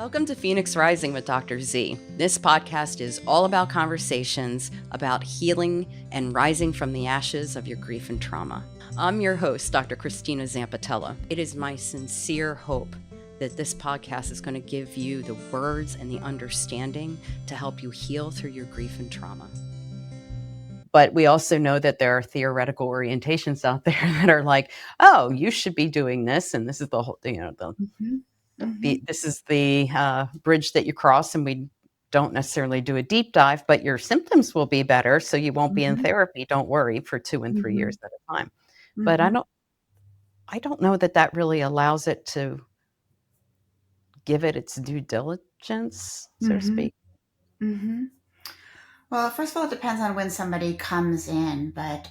Welcome to Phoenix Rising with Dr. Z. This podcast is all about conversations about healing and rising from the ashes of your grief and trauma. I'm your host, Dr. Christina Zampitella. It is my sincere hope that this podcast is going to give you the words and the understanding to help you heal through your grief and trauma. But we also know that there are theoretical orientations out there that are like, oh, you should be doing this, and this is the whole, this is the bridge that you cross, and we don't necessarily do a deep dive, but your symptoms will be better, so you won't be in therapy. Don't worry for 2 and 3 years at a time. But I don't know that really allows it to give it its due diligence, so to speak. Well, first of all, it depends on when somebody comes in, but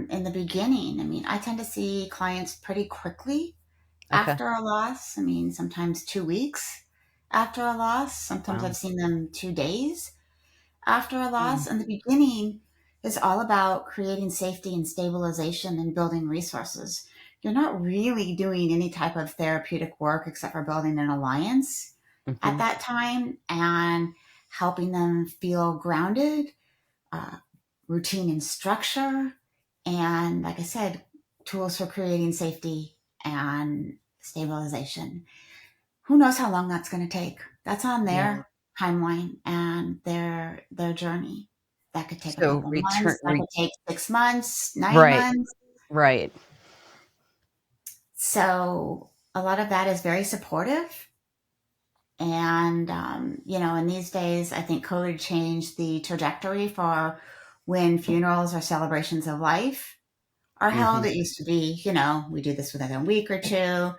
in the beginning, I tend to see clients pretty quickly after a loss. Sometimes 2 weeks after a loss. Sometimes I've seen them 2 days after a loss. And the beginning is all about creating safety and stabilization and building resources. You're not really doing any type of therapeutic work except for building an alliance at that time and helping them feel grounded, routine and structure, and like I said, tools for creating safety and stabilization. Who knows how long that's going to take? That's on their timeline and their journey. That could take a couple months. That could take 6 months, 9 months. Right. So a lot of that is very supportive. And, in these days, I think COVID changed the trajectory for when funerals or celebrations of life are held. It used to be, we do this within a week or two.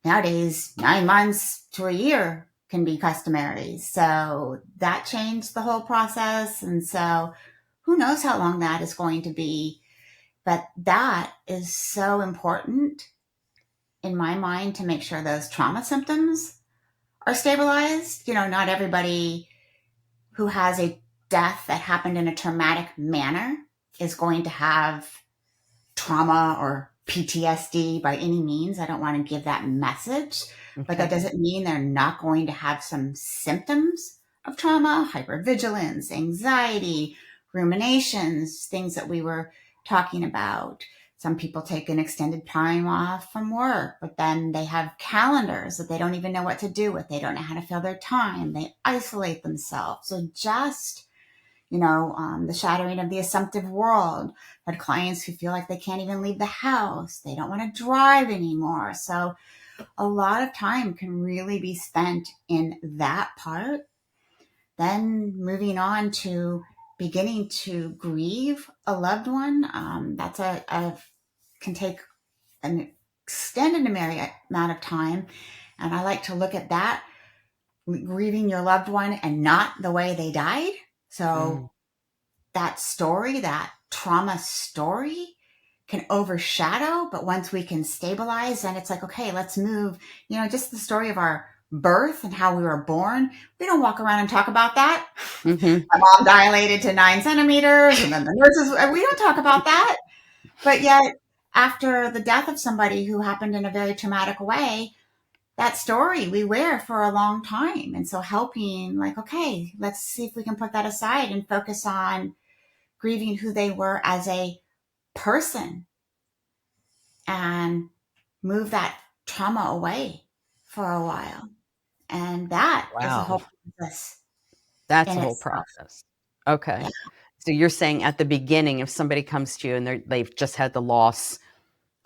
Nowadays, 9 months to a year can be customary. So that changed the whole process. And so who knows how long that is going to be. But that is so important in my mind to make sure those trauma symptoms are stabilized. Not everybody who has a death that happened in a traumatic manner is going to have trauma or PTSD by any means. I don't want to give that message, but that doesn't mean they're not going to have some symptoms of trauma, hypervigilance, anxiety, ruminations, things that we were talking about. Some people take an extended time off from work, but then they have calendars that they don't even know what to do with. They don't know how to fill their time. They isolate themselves. So just, the shattering of the assumptive world. Had clients who feel like they can't even leave the house. They don't want to drive anymore. So a lot of time can really be spent in that part. Then moving on to beginning to grieve a loved one. That's can take an extended amount of time. And I like to look at that, grieving your loved one and not the way they died. So that story, that trauma story can overshadow, but once we can stabilize, then it's like, okay, let's move, just the story of our birth and how we were born. We don't walk around and talk about that. My mom dilated to 9 centimeters and then the nurses, we don't talk about that. But yet after the death of somebody who happened in a very traumatic way, that story we wear for a long time. And so helping, like, okay, let's see if we can put that aside and focus on grieving who they were as a person and move that trauma away for a while. And that is a whole process. That's a whole process. Okay. Yeah. So you're saying at the beginning, if somebody comes to you and they've just had the loss,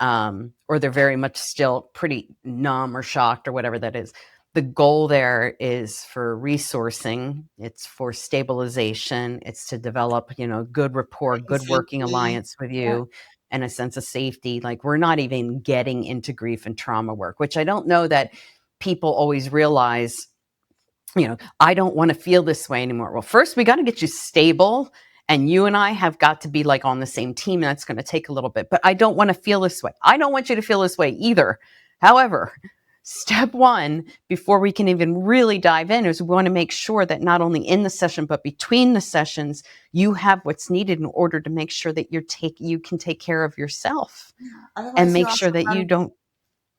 or they're very much still pretty numb or shocked or whatever that is, the goal there is for resourcing. It's for stabilization. It's to develop, good rapport, good working alliance with you, and a sense of safety. Like, we're not even getting into grief and trauma work, which I don't know that people always realize. I don't want to feel this way anymore. Well, first we got to get you stable, and you and I have got to be like on the same team. And that's going to take a little bit, but I don't want to feel this way. I don't want you to feel this way either. However, step one, before we can even really dive in, is we want to make sure that not only in the session, but between the sessions, you have what's needed in order to make sure that you can take care of yourself and make sure that you don't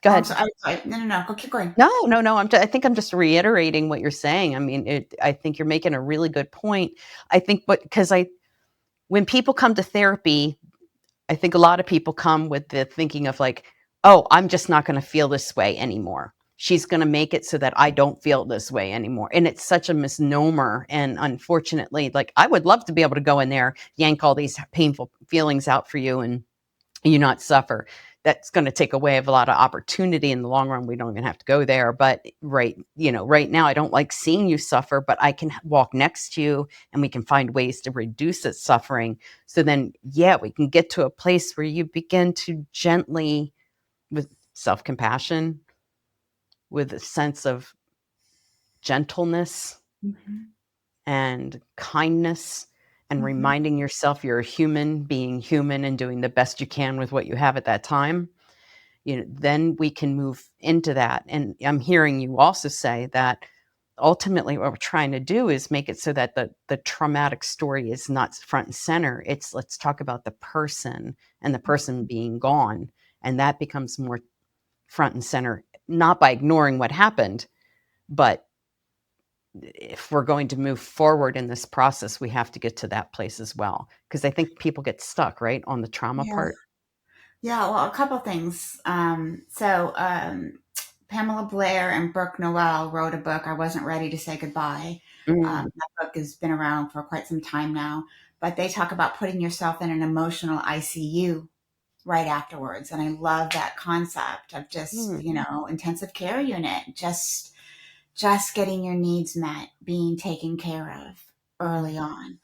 Go Oh, I'm ahead. sorry. No, no, no. Go keep going. No, no, no. I think I'm just reiterating what you're saying. I mean, I think you're making a really good point. I think, but because when people come to therapy, I think a lot of people come with the thinking of like, oh, I'm just not going to feel this way anymore. She's going to make it so that I don't feel this way anymore. And it's such a misnomer. And unfortunately, like I would love to be able to go in there, yank all these painful feelings out for you and you not suffer. That's going to take away a lot of opportunity in the long run. We don't even have to go there. But right now, I don't like seeing you suffer, but I can walk next to you and we can find ways to reduce its suffering. So then, yeah, we can get to a place where you begin to gently, with self compassion, with a sense of gentleness Mhm. and kindness, and Mhm. reminding yourself you're a human, being human, and doing the best you can with what you have at that time. Then we can move into that. And I'm hearing you also say that ultimately what we're trying to do is make it so that the traumatic story is not front and center. It's let's talk about the person and the person being gone. And that becomes more front and center, not by ignoring what happened, but if we're going to move forward in this process, we have to get to that place as well. Because I think people get stuck, right, on the trauma Yeah. part. Yeah. Well, a couple things. Pamela Blair and Brooke Noel wrote a book, I Wasn't Ready to Say Goodbye. Mm, That book has been around for quite some time now, but they talk about putting yourself in an emotional ICU right afterwards. And I love that concept of just, mm, intensive care unit, just getting your needs met, being taken care of mm, early on.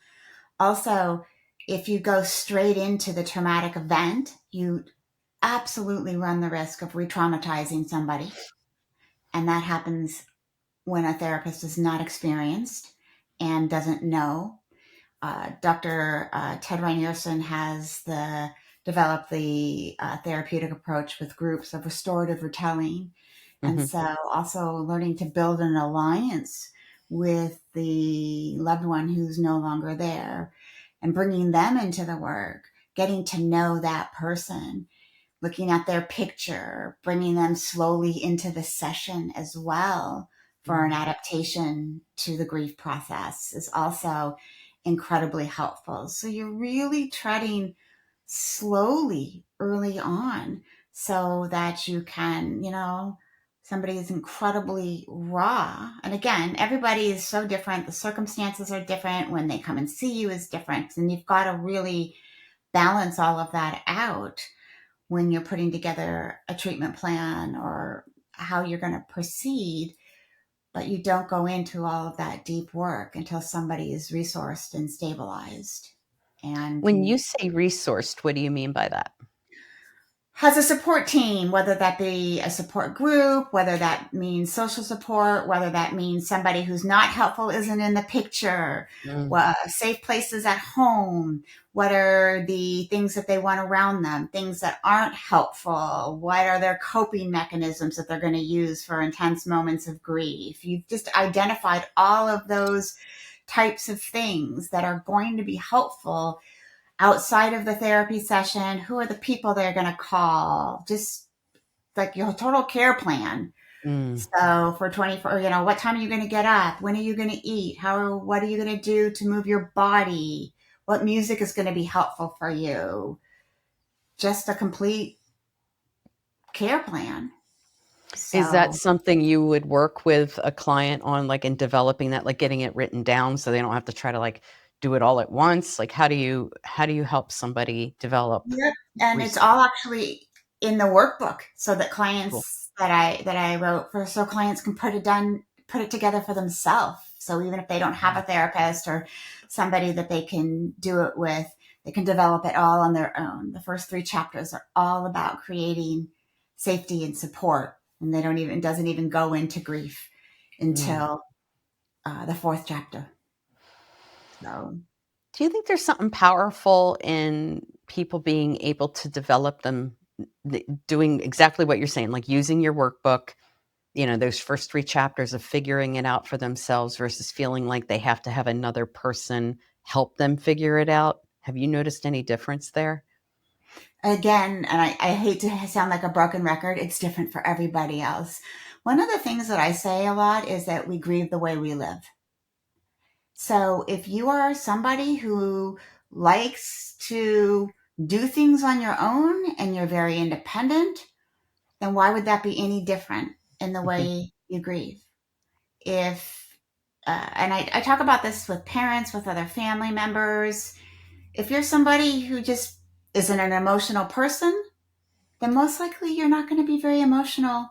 Also, if you go straight into the traumatic event, you absolutely run the risk of re-traumatizing somebody. And that happens when a therapist is not experienced and doesn't know. Dr. Ted Rainerson has developed the therapeutic approach with groups of restorative retelling. And mhm, so also learning to build an alliance with the loved one who's no longer there and bringing them into the work, getting to know that person, looking at their picture, bringing them slowly into the session as well for an mm. adaptation to the grief process is also incredibly helpful. So you're really treading slowly early on so that you can, somebody is incredibly raw. And again, everybody is so different. The circumstances are different. When they come and see you is different. And you've got to really balance all of that out when you're putting together a treatment plan or how you're going to proceed, but you don't go into all of that deep work until somebody is resourced and stabilized and When you you say resourced, what do you mean by that? has a support team, whether that be a support group, whether that means social support, whether that means somebody who's not helpful isn't in the picture, Mm, safe places at home, what are the things that they want around them, things that aren't helpful, what are their coping mechanisms that they're going to use for intense moments of grief. You've just identified all of those types of things that are going to be helpful outside of the therapy session. Who are the people they're going to call? Just like your total care plan. mm. So for 24, what time are you going to get up? When are you going to eat? What are you going to do to move your body? What music is going to be helpful for you? Just a complete care plan. Is that So something you would work with a client on, like, in developing that, like, getting it written down so they don't have to try to, like, do it all at once? Like, how do you help somebody develop yep. And it's resource? all actually in the workbook so that Cool. clients that I wrote for, so clients can put it together for themselves. So even if they don't have a therapist or somebody that they can do it with, they can develop it all on their own. The first three chapters are all about creating safety and support. And it doesn't even go into grief Mm. until the fourth chapter. So Do you think there's something powerful in people being able to develop them, doing exactly what you're saying, like using your workbook, those first 3 chapters of figuring it out for themselves versus feeling like they have to have another person help them figure it out? Have you noticed any difference there? again, and I hate to sound like a broken record, it's different for everybody else. One of the things that I say a lot is that we grieve the way we live. So if you are somebody who likes to do things on your own and you're very independent, then why would that be any different in the Mhm, way you grieve? If, and I talk about this with parents, with other family members, if you're somebody who just isn't an emotional person, then most likely you're not going to be very emotional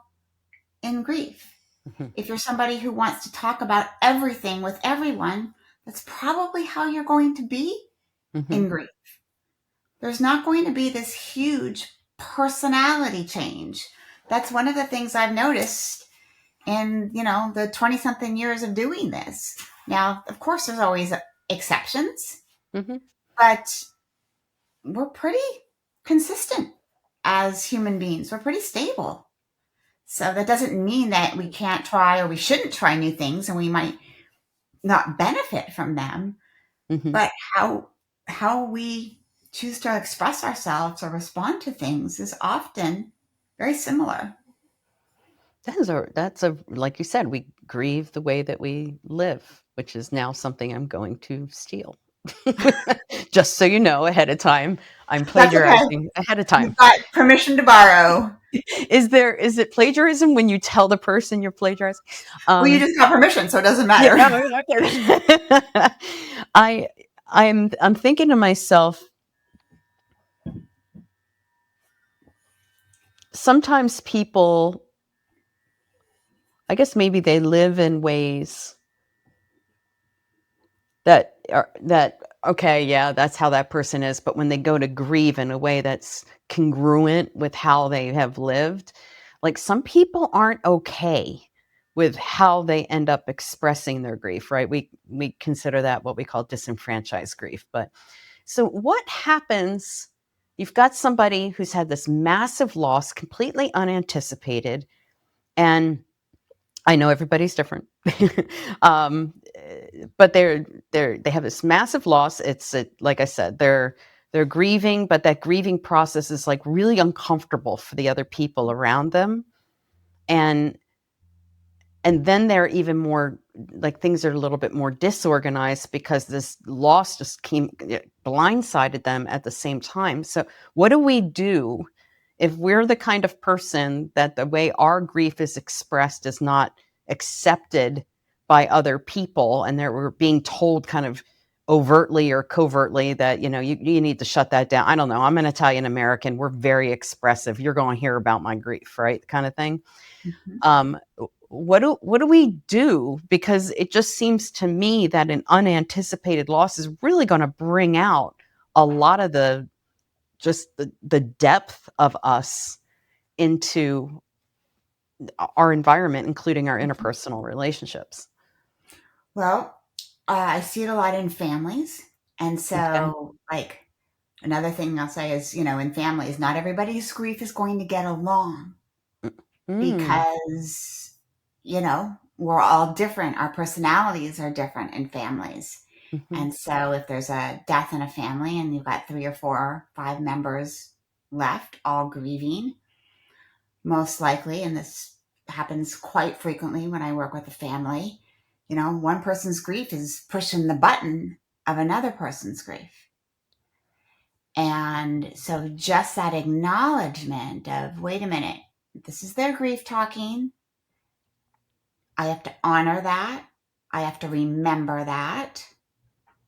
in grief. mhm, If you're somebody who wants to talk about everything with everyone, that's probably how you're going to be mhm. in grief. There's not going to be this huge personality change. That's one of the things I've noticed in, the 20 something years of doing this. Now, of course, there's always exceptions, Mhm. but we're pretty consistent as human beings. We're pretty stable. So that doesn't mean that we can't try or we shouldn't try new things and we might not benefit from them, Mhm. but how we choose to express ourselves or respond to things is often very similar. That's a like you said, we grieve the way that we live, which is now something I'm going to steal. Just so you know ahead of time, I'm That's okay. plagiarizing ahead of time. You've got permission to borrow. Is it plagiarism when you tell the person you're plagiarizing? Well, you Um, just got permission, so it doesn't yeah, matter. no, okay. I I'm thinking to myself, sometimes people, I guess maybe they live in ways that okay, yeah, that's how that person is, but when they go to grieve in a way that's congruent with how they have lived, like some people aren't okay with how they end up expressing their grief, right? We consider that what we call disenfranchised grief. But so what happens, you've got somebody who's had this massive loss, completely unanticipated, and I know everybody's different. um, but they have this massive loss. Like I said, they're grieving, but that grieving process is like really uncomfortable for the other people around them, and then they're even more like things are a little bit more disorganized because this loss just came blindsided them at the same time. So what do we do if we're the kind of person that the way our grief is expressed is not accepted by other people, and that we're being told kind of overtly or covertly that you need to shut that down? I don't know, I'm an Italian American, we're very expressive, you're going to hear about my grief, right, kind of thing. Mhm. um, what do we do? Because it just seems to me that an unanticipated loss is really going to bring out a lot of the depth of us into our environment, including our interpersonal relationships. Well, I see it a lot in families. And Okay. so, like, another thing I'll say is, in families, not everybody's grief is going to get along Mm. because, we're all different. Our personalities are different in families. Mhm. And so, if there's a death in a family and you've got three or four, or five members left, all grieving, most likely, and this happens quite frequently when I work with a family, one person's grief is pushing the button of another person's grief. And so just that acknowledgement of, wait a minute, this is their grief talking. I have to honor that. I have to remember that.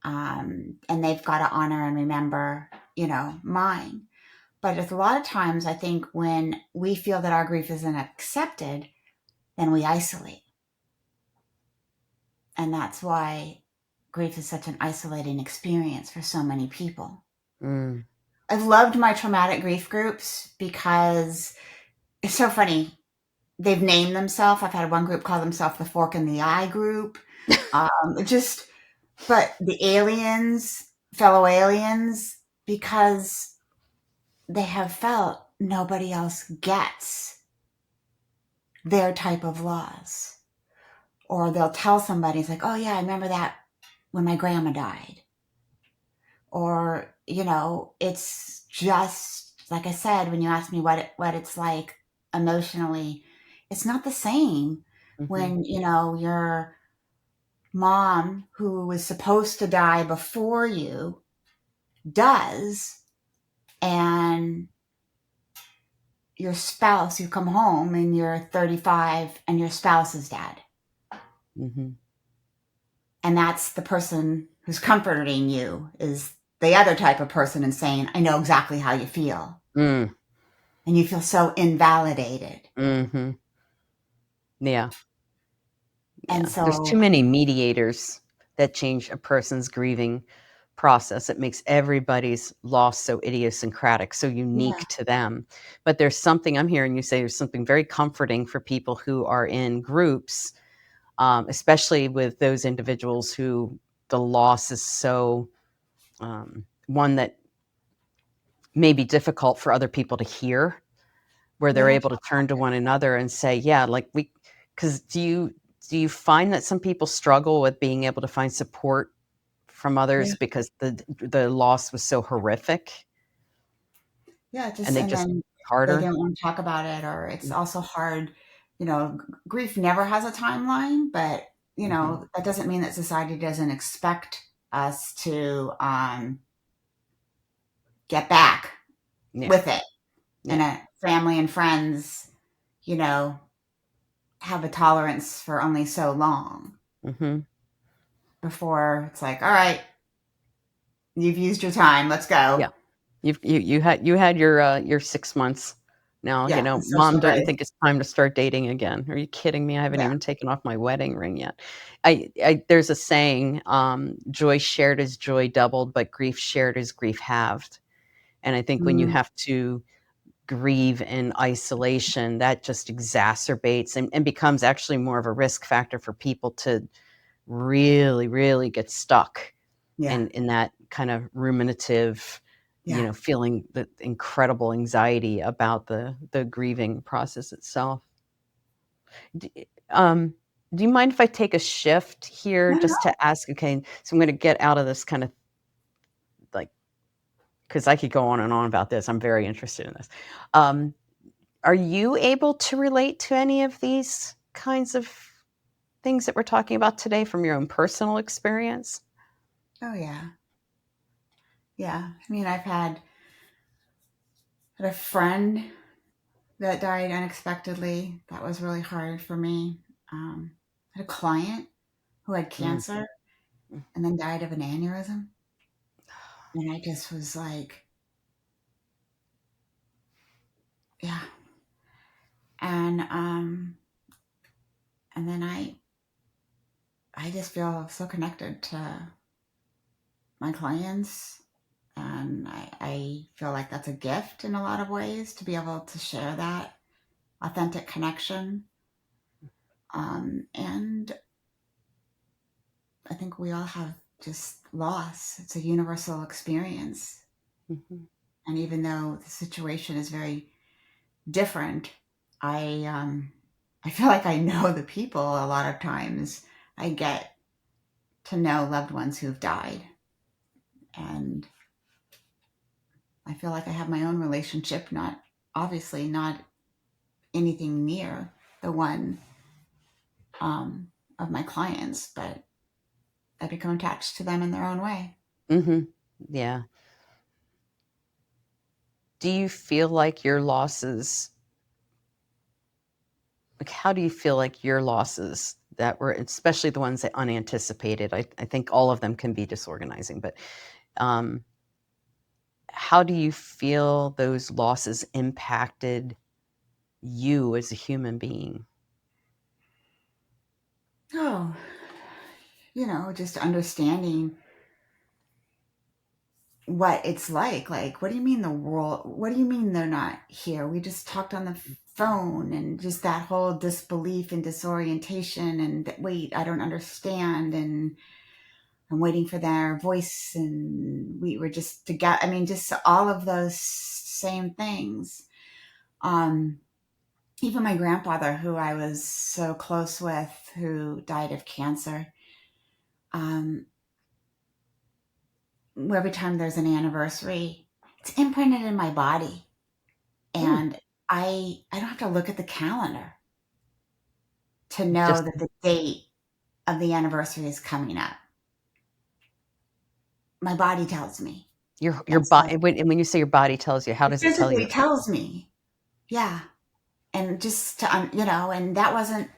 And they've got to honor and remember, mine. But it's a lot of times, I think when we feel that our grief isn't accepted, then we isolate. And that's why grief is such an isolating experience for so many people. Mm. I've loved my traumatic grief groups because it's so funny. They've named themselves. I've had one group call themselves the Fork in the Eye group. Just, but the aliens, fellow aliens, because they have felt nobody else gets their type of loss. Or they'll tell somebody, it's like, oh, yeah, I remember that when my grandma died. Or, it's just like I said, when you asked me what it's like emotionally, it's not the same Mhm. when, your mom, who was supposed to die before you, does, and your spouse, you come home and you're 35 and your spouse is dead. Mhm. And that's the person who's comforting you, is the other type of person, and saying, I know exactly how you feel. Mm. And you feel so invalidated. Mhm. Yeah. And Yeah. There's too so, many mediators that change a person's grieving process. It makes everybody's loss so idiosyncratic, so yeah, unique to them. But there's something I'm hearing you say, there's something very comforting for people who are in groups, especially with those individuals who the loss is so one that may be difficult for other people to hear, where they're yeah, able to turn to one another and say, yeah, like we, because do you find that some people struggle with being able to find support from yeah, others because the loss was so horrific yeah. and Just, they and just then they harder? don't want to talk about it, or it's Mm. also hard. Grief never has a timeline, but, Mhm. that doesn't mean that society doesn't expect us to get back Yeah, with it. And yeah. a family and friends, you know, have a tolerance for only so long Mhm. before it's like, all right, you've used your time. Let's go. Yeah. You had your 6 months. Now, Yeah. The "Mom, social don't you grace. think it's time to start dating again? Are you kidding me? I haven't Yeah. even taken off my wedding ring yet." I there's a saying, "Joy shared is joy doubled, but grief shared is grief halved." And I think when you Mm, have to grieve in isolation, that just exacerbates and becomes actually more of a risk factor for people to really, really get stuck yeah. in that kind of ruminative, Yeah. feeling the incredible anxiety about the grieving process itself. D do you mind if I take a shift here No, no, just to ask, okay, so I'm gonna get out of this kind of like, because I could go on and on about this. I'm very interested in this. Um, are you able to relate to any of these kinds of things that we're talking about today from your own personal experience? no. Oh, yeah. Yeah. I mean, had a friend that died unexpectedly. That was really hard for me. I had a client who had Mm, cancer and then died of an aneurysm. And I just was like, yeah. And, and then I just feel so connected to my clients. And I feel like that's a gift in a lot of ways, to be able to share that authentic connection. And I think we all have just loss. It's a universal experience. mhm, And even though the situation is very different, I feel like I know the people a lot of times. I get to know loved ones who've died, and I feel like I have my own relationship, not obviously not anything near the one of my clients, but I become attached to them in their own way. mhm, yeah. Do you feel like your losses like, how do you feel like your losses that were especially the ones that unanticipated, I think all of them can be disorganizing, but, um, how do you feel those losses impacted you as a human being? Oh, just understanding what it's like. Like, what do you mean the world? What do you mean they're not here? We just talked on the phone, and just that whole disbelief and disorientation, and wait, I don't understand, and I'm waiting for their voice, and we were just together. I mean, just all of those same things. Um, Even my grandfather, who I was so close with, who died of cancer. Um, every time there's an anniversary, it's imprinted in my body. Hmm. And I don't have to look at the calendar to know Just that the date of the anniversary is coming up. My body tells me. your And so body. When you say your body tells you, how it does it tell physically you? tells me. Yeah. And just to, and that wasn't,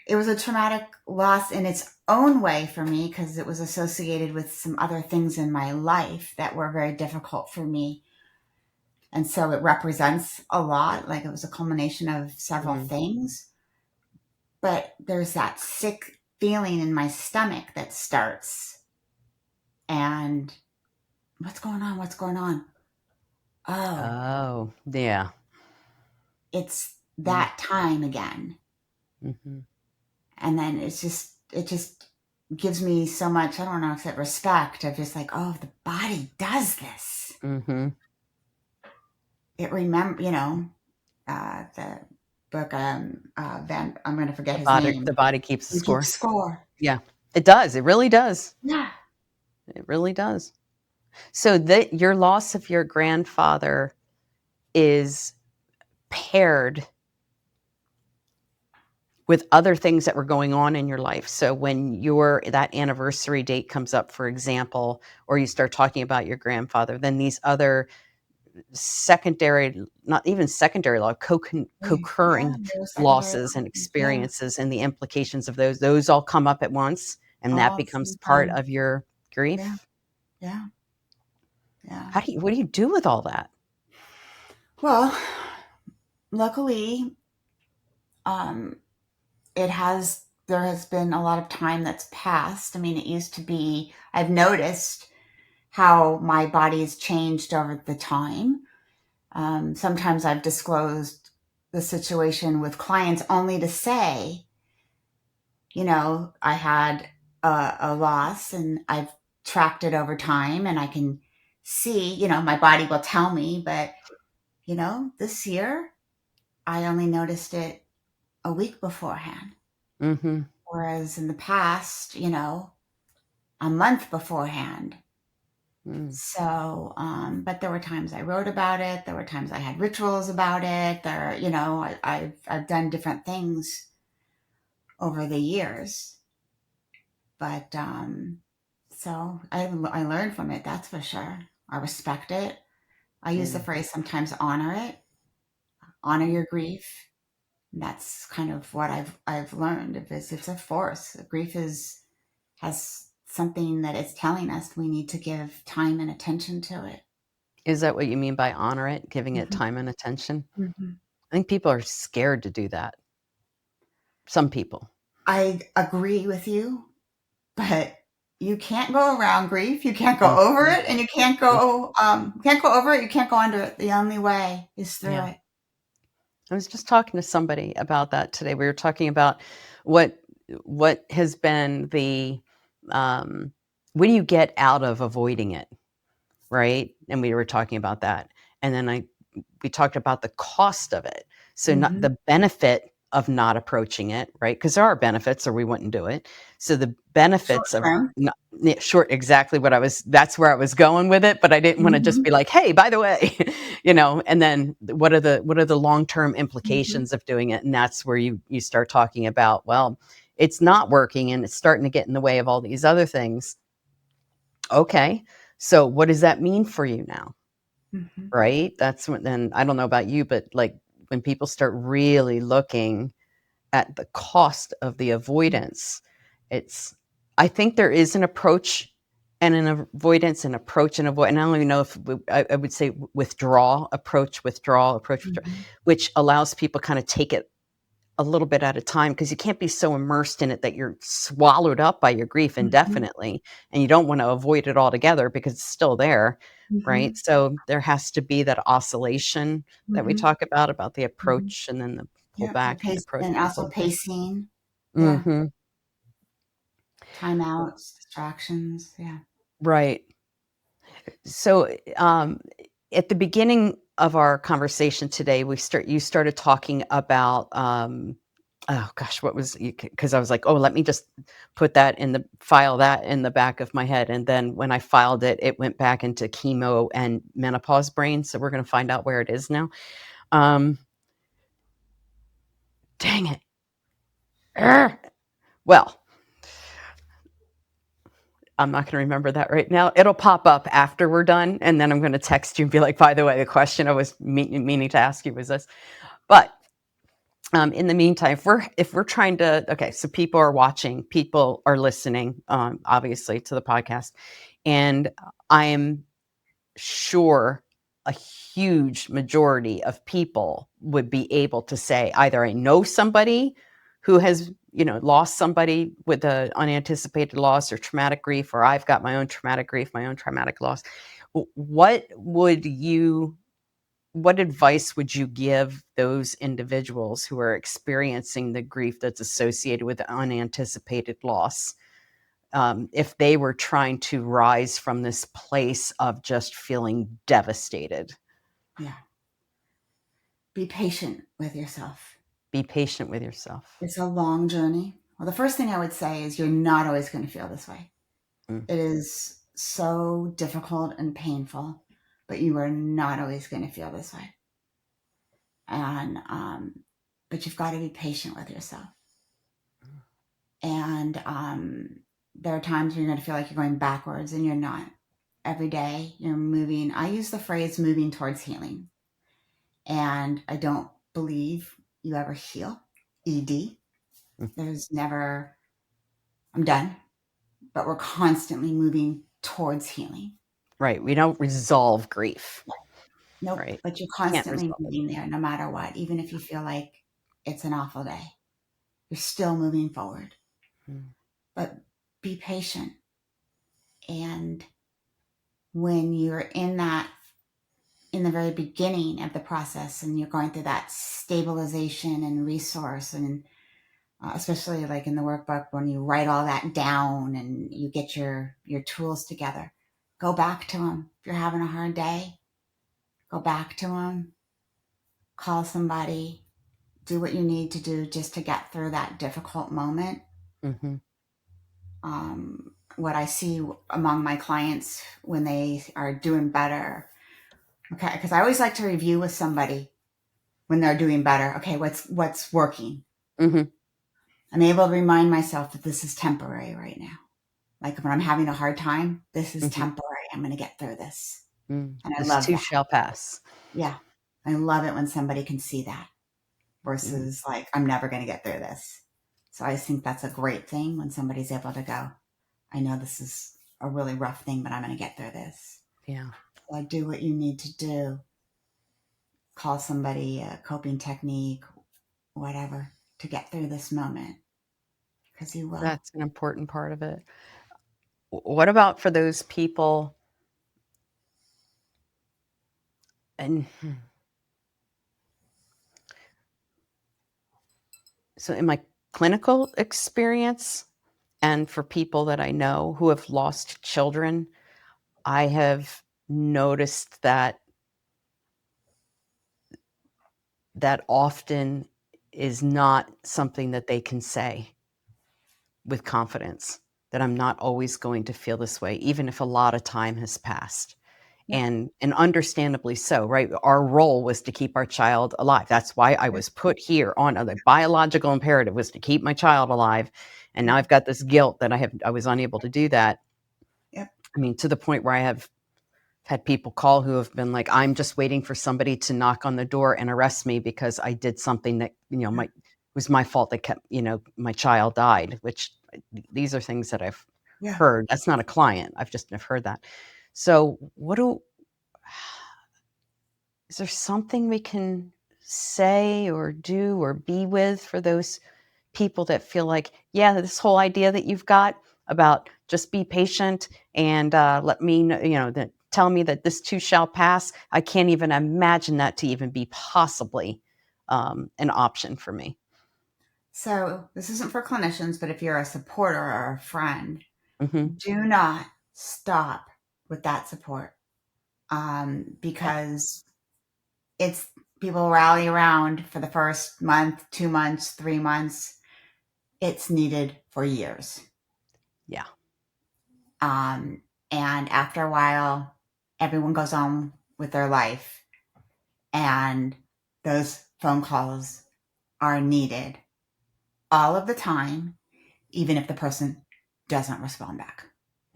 it was a traumatic loss in its own way for me because it was associated with some other things in my life that were very difficult for me. And so it represents a lot, like it was a culmination of several Mm. things. But there's that sick feeling in my stomach that starts. And what's going on? What's going on? Oh, Oh, yeah. it's Mm. that time again. Hmm. And then it just gives me so much, I don't know if it's respect of just like, oh, the body does this. Hmm. It remember, the book, I'm going to forget his The name. body keeps the You keep score. score. Yeah, it does. It really does. Yeah. It really does. So that your loss of your grandfather is paired with other things that were going on in your life. So when your that anniversary date comes up, for example, or you start talking about your grandfather, then these other secondary, not even secondary law, Yeah. co-occurring Those secondary losses and emotions. Yeah. experiences and the implications of those all come up at once, and that All at the becomes same part time. of your Yeah. grief. Yeah. Yeah. What do you do with all that? Well, luckily, um, there has been a lot of time that's passed. I mean, it used to be, I've noticed how my body has changed over the time. Sometimes I've disclosed the situation with clients only to say, I had a loss and I've tracked it over time and I can see, my body will tell me, but, this year I only noticed it a week beforehand. Mm-hmm. Whereas in the past, a month beforehand. Mm. So, but there were times I wrote about it. There were times I had rituals about it. I've done different things over the years. But so I learned from it. That's for sure. I respect it. I use the Mm. phrase sometimes honor it, honor your grief. That's kind of what I've learned. If it's a force, grief has something that it's telling us we need to give time and attention to it. Is that what you mean by honor it, giving it Mhm, time and attention? mhm. I think people are scared to do that. Some people. I agree with you, but you can't go around grief. You can't go over Mhm. it, and you Mm. can't go over it. You can't go under it. The only way is through Yeah. it. I was just talking to somebody about that today. We were talking about what what has been the um, what do you get out of avoiding it, right? And we were talking about that, and then we talked about the cost of it. So not Mhm. the benefit of not approaching it, right? Because there are benefits, or we wouldn't do it. So the Short benefits of term. not, yeah, short, exactly what I was. That's where I was going with it, but I didn't want to just Mhm. be like, "Hey, by the way," And then what are the long term Mhm. implications of doing it? And that's where you start talking about, well, it's not working, and it's starting to get in the way of all these other things. Okay, so what does that mean for you now? Mhm. Right? That's when then I don't know about you, but, like, when people start really looking at the cost of the avoidance, it's I think there is an approach and an avoidance, an approach and avoid and I don't even know if I would say withdrawal, approach, withdraw, Mhm. which allows people kinda take it a little bit at a time because you can't be so immersed in it that you're swallowed up by your grief Mhm. indefinitely, and you don't want to avoid it altogether because it's still there, right? Mhm. So there has to be that oscillation that we Mhm. talk about the Mhm. approach and then the pull Yeah, the back and the pace approach and and the also pull back. pacing. Yeah. Mhm. Timeouts, distractions. Yeah. Right. So, at the beginning of our conversation today, you started talking about oh gosh, what was, because I was like, oh, let me just put that in the file that in the back of my head. And then when I filed it, it went back into chemo and menopause brain. So we're going to find out where it is now. Um, dang it. Urgh. Well, I'm not going to remember that right now. It'll pop up after we're done. And then I'm going to text you and be like, by the way, the question I was meaning to ask you was this. But in the meantime, if we're trying to, okay, so people are watching, people are listening, obviously to the podcast, and I am sure a huge majority of people would be able to say either I know somebody who has lost somebody with a unanticipated loss or traumatic grief, or I've got my own traumatic grief, my own traumatic loss. What advice would you give those individuals who are experiencing the grief that's associated with unanticipated loss, if they were trying to rise from this place of just feeling devastated? Yeah. Be patient with yourself. Be patient with yourself. It's a long journey. Well, the first thing I would say is you're not always going to feel this way. Mm. It is so difficult and painful, but you are not always going to feel this way. And but you've got to be patient with yourself. And there are times when you're going to feel like you're going backwards, and you're not. Every day you're moving. I use the phrase moving towards healing. And I don't believe you ever heal. ED. Mm. There's never, I'm done. But we're constantly moving towards healing. Right. We don't resolve grief. Nope. Right. But you're Can't constantly resolve it. moving there no matter what. Even if you feel like it's an awful day, you're still moving forward. Mm. But be patient. And when you're in the very beginning of the process and you're going through that stabilization and resource, and especially like in the workbook when you write all that down and you get your tools together, go back to them. If you're having a hard day, go back to them, call somebody, do what you need to do just to get through that difficult moment. Mm-hmm. What I see among my clients when they are doing better, okay, because I always like to review with somebody when they're doing better. Okay, what's working? Mm-hmm. I'm able to remind myself that this is temporary right now. Like when I'm having a hard time, this is Mm-hmm. temporary. I'm going to get through this. Mm. And I This love too that. shall pass. Yeah. I love it when somebody can see that Mm. versus like, I'm never going to get through this. So I think that's a great thing when somebody's able to go, I know this is a really rough thing, but I'm going to get through this. Yeah. So do what you need to do. Call somebody, a coping technique, whatever, to get through this moment because you will. That's an important part of it. What about for those people? And so in my clinical experience, and for people that I know who have lost children, I have noticed that often is not something that they can say with confidence, that I'm not always going to feel this way, even if a lot of time has passed. Yep. And understandably so, right? Our role was to keep our child alive. That's why I Yep. was put here on the biological imperative was to keep my child alive. And now Yep. I've got this guilt that I was unable to do that. Yep. I mean, to the point where I have had people call who have been like, I'm just waiting for somebody to knock on the door and arrest me because I did something that, was my fault that kept, my child died, which these are things that I've Yeah. heard. That's not a client. I've heard that. So is there something we can say or do or be with for those people that feel like, yeah, this whole idea that you've got about just be patient and let me know, that tell me that this too shall pass. I can't even imagine that to even be possibly an option for me. So this isn't for clinicians, but if you're a supporter or a friend, Hmm. do not stop with that support Yeah. because it's people rally around for the first month, 2 months, 3 months. It's needed for years. Yeah. Um, and after a while, everyone goes on with their life, and those phone calls are needed all of the time, even if the person doesn't respond back.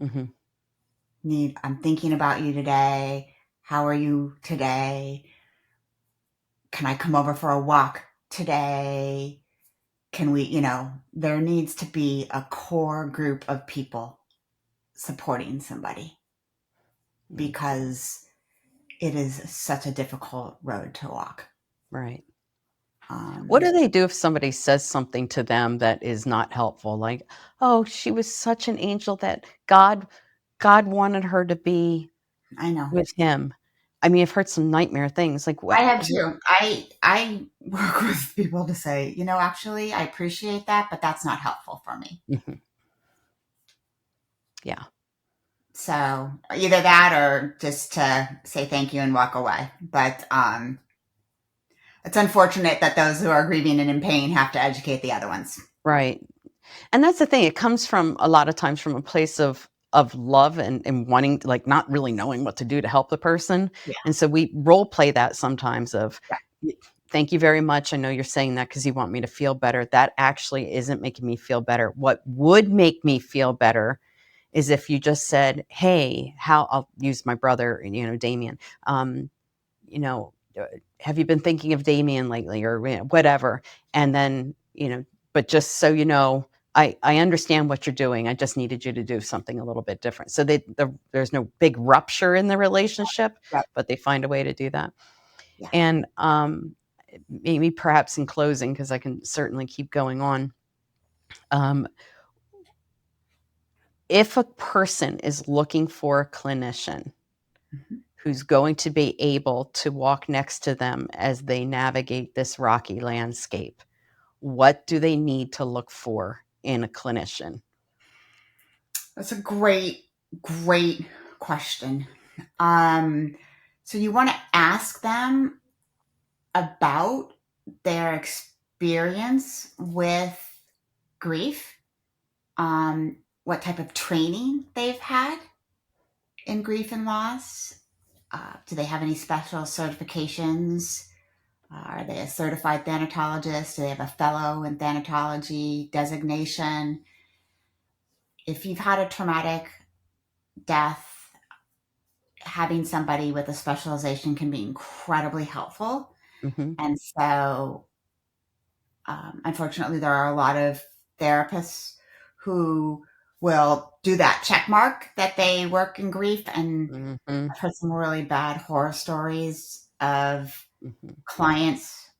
Mm-hmm. I'm thinking about you today. How are you today? Can I come over for a walk today? Can we, there needs to be a core group of people supporting somebody Mm. because it is such a difficult road to walk. Right. What Um, do they do if somebody says something to them that is not helpful? Like, oh, she was such an angel that God wanted her to be I know. with him. I mean, I've heard some nightmare things. Like I what? have too. I work with people to say, actually, I appreciate that, but that's not helpful for me. Mhm. Yeah. So either that or just to say thank you and walk away. But it's unfortunate that those who are grieving and in pain have to educate the other ones. Right. And that's the thing. It comes from a lot of times from a place of love and wanting to, like, not really knowing what to do to help the person. Yeah. And so we role play that sometimes of Yeah. thank you very much. I know you're saying that because you want me to feel better. That actually isn't making me feel better. What would make me feel better is if you just said, hey, how I'll use my brother, Damien. Um, you know, uh, have you been thinking of Damien lately or whatever? And then, but just so you know, I understand what you're doing. I just needed you to do something a little bit different. So there's no big rupture in the relationship, Yeah. but they find a way to do that. Yeah. And maybe perhaps in closing, because I can certainly keep going on. Um, if a person is looking for a clinician, Mhm. who's going to be able to walk next to them as they navigate this rocky landscape, what do they need to look for in a clinician? That's a great, great question. Um, so you want to ask them about their experience with grief, what type of training they've had in grief and loss. Do they have any special certifications? Are they a certified thanatologist? Do they have a fellow in thanatology designation? If you've had a traumatic death, having somebody with a specialization can be incredibly helpful. Hmm. And so, unfortunately, there are a lot of therapists who will do that check mark that they work in grief. And Hmm. I've heard some really bad horror stories of Hmm. clients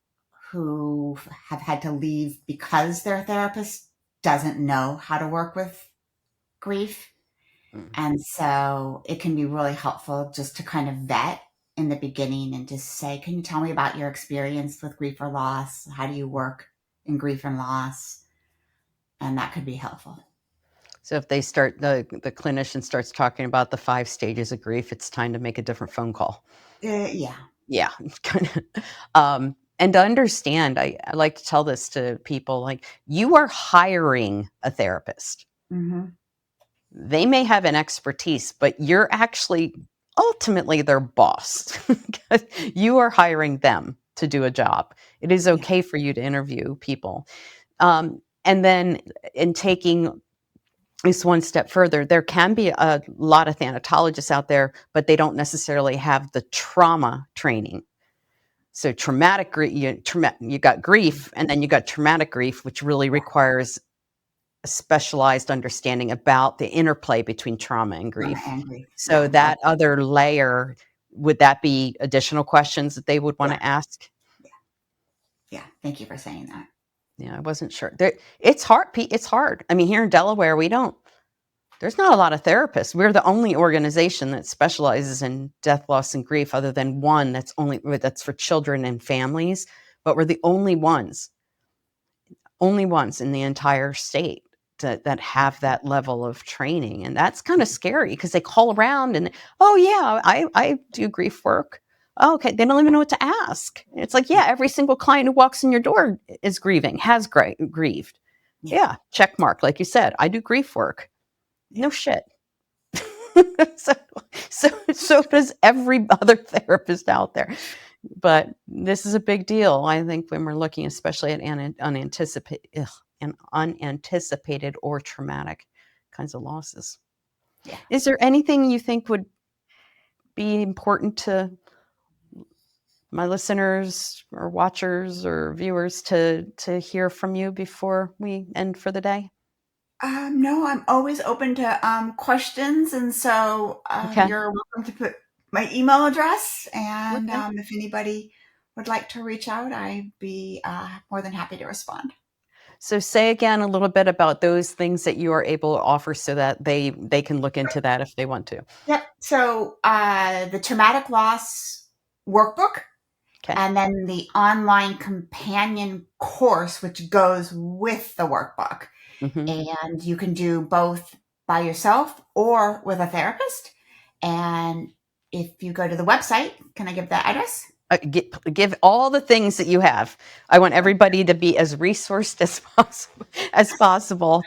who have had to leave because their therapist doesn't know how to work with grief. And so it can be really helpful just to kind of vet in the beginning and just say, can you tell me about your experience with grief or loss? How do you work in grief and loss? And that could be helpful. So if the clinician starts talking about the 5 stages of grief, it's time to make a different phone call. Yeah. Yeah, kind of. And to understand, I like to tell this to people, like, you are hiring a therapist. Mm-hmm. They may have an expertise, but you're actually ultimately their boss. You are hiring them to do a job. It is Yeah. okay for you to interview people. And then in taking this one step further, there can be a lot of thanatologists out there, but they don't necessarily have the trauma training. So traumatic grief, you got grief, and then you got traumatic grief, which really Yeah. requires a specialized understanding about the interplay between trauma and Trauma grief. and grief. So Yeah. that other layer, would that be additional questions that they would want Yeah. to ask? Yeah. Yeah. Thank you for saying that. Yeah, I wasn't sure. It's hard. It's hard. I mean, here in Delaware, there's not a lot of therapists. We're the only organization that specializes in death, loss, and grief, other than one that's for children and families. But we're the only ones in the entire state that have that level of training. And that's kind of scary because they call around and, oh, yeah, I do grief work. Oh, okay. They don't even know what to ask. It's like, yeah, every single client who walks in your door is grieving, has grieved. Yeah, Yeah, check mark. Like you said, I do grief work. yeah. No shit. so, so does every other therapist out there. But this is a big deal, I think, when we're looking, especially at unanticipated or traumatic kinds of losses. Yeah. Is there anything you think would be important to my listeners or watchers or viewers to hear from you before we end for the day? No, I'm always open to questions, and so Okay. you're welcome to put my email address. And Okay. if anybody would like to reach out, I'd be more than happy to respond. So say again a little bit about those things that you are able to offer so that they can look into that if they want to. Yep. So the traumatic loss workbook, Okay. and then the online companion course, which goes with the workbook. Mm-hmm. And you can do both by yourself or with a therapist. And if you go to the website, can I give that address? Give all the things that you have. I want everybody to be as resourced as possible. As possible.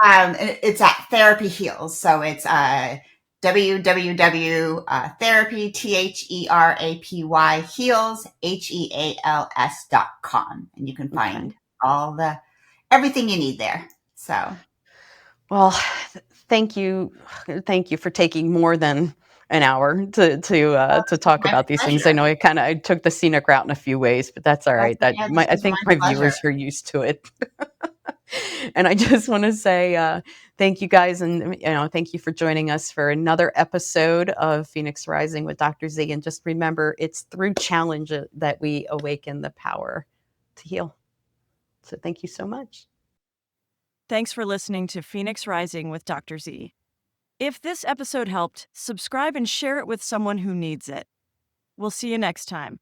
It's at Therapy Heals. So it's www therapy therapy heals heals.com, and you can Okay. find everything you need there. So Well, thank you for taking more than an hour to talk my about these things. I pleasure. know I took the scenic route in a few ways, but that's all right. This I was think my my pleasure. viewers are used to it. And I just want to say thank you guys, and thank you for joining us for another episode of Phoenix Rising with Dr. Z. And just remember, it's through challenge that we awaken the power to heal. So thank you so much. Thanks for listening to Phoenix Rising with Dr. Z. If this episode helped, subscribe and share it with someone who needs it. We'll see you next time.